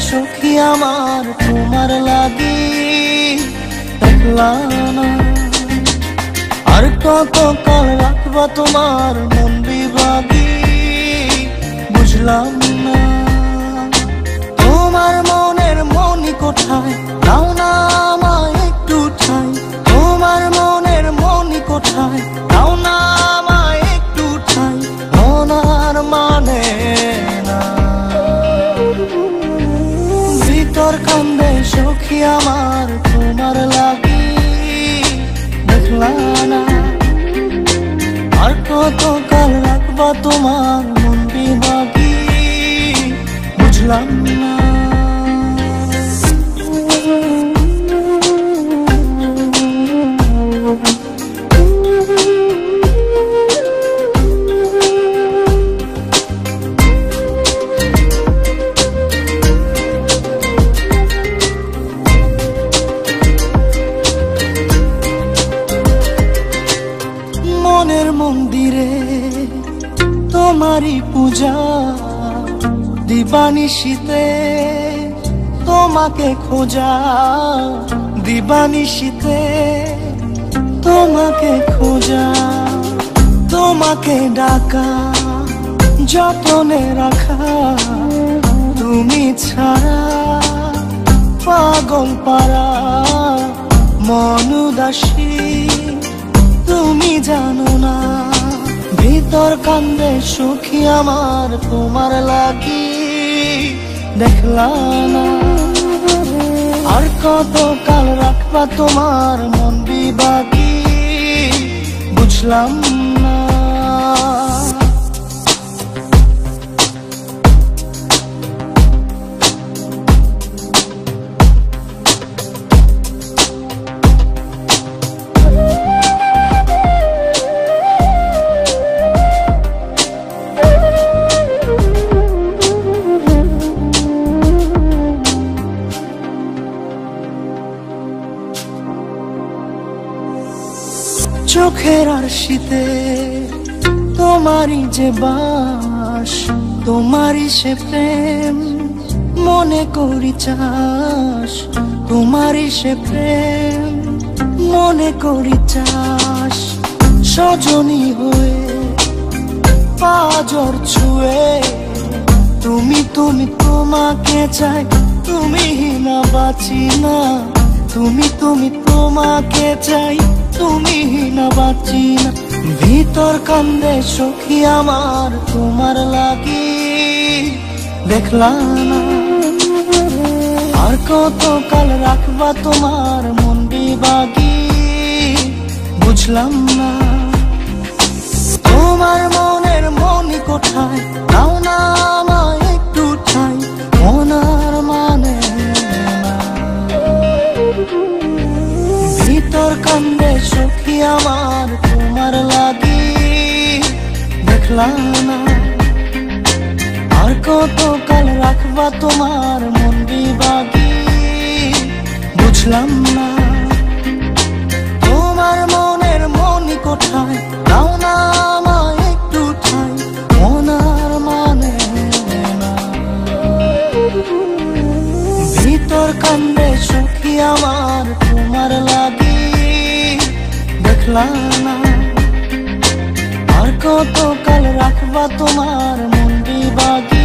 সখী আমার তোমার লাগি দেখলা না। আর কত কাল রাখবা তোমার মন বিভাগী বুঝলাম না। তোমার মনের মনি কোঠায় দাও না আমায় একটু ঠাই। তোমার মনের মনি কোঠায় দাও না আমায় একটু ঠাই। মনার মানে না ভিতর কান্দে সখী আমার তোমার লাগি দেখলা না। আর কত কাল রাখবা তোমার মন বিভাগী বুঝলাম না। মনের মন্দিরে তোমারই পূজা দিবানিশীতে তোমাকে খোঁজা। দিবানিশীতে তোমাকে খোঁজা। তোমাকে ডাকা যতনে রাখা। তুমি ছাড়া পাগল পারা মন উদাসী তুমি জানো না। ভিতর কান্দে সখী আমার তোমার লাগি দেখলা না। আর কত কাল রাখবা তোমার মন বিভাগী বুঝলাম না। চোখের আরশিতে তোমারই যে বাস। তোমারই সে প্রেম মনে করি চাস। তোমারই সে প্রেম মনে করি চাস। সজনী হয়ে পাজর ছুঁয়ে তুমি তুমি তোমাকে চাই। তুমি না বাঁচি না। তুমি তুমি তোমাকে চাই। তুমি না বাঁচি না। ভিতর কান্দে সখী আমার তোমার লাগি দেখলা না। আর কত কাল রাখবা তোমার মন বিভাগী বুঝলাম না। তোমার মনের মনি কোঠায় দাও না আমায় একটু ঠাই। মনার মানে না ভিতর কান্দে সখী আমার তোমার লাগি দেখলা না। আর কত কাল রাখবা তোমার মন বিভাগী বুঝলাম না। তোমার মনের মনি কোঠায় দাও না আমায় একটু ঠাই। মনার মানে না ভিতর কান্দে সখী আমার তোমার লাগি দেখলা না। আর কত কাল রাখবা তোমার মন বিভাগী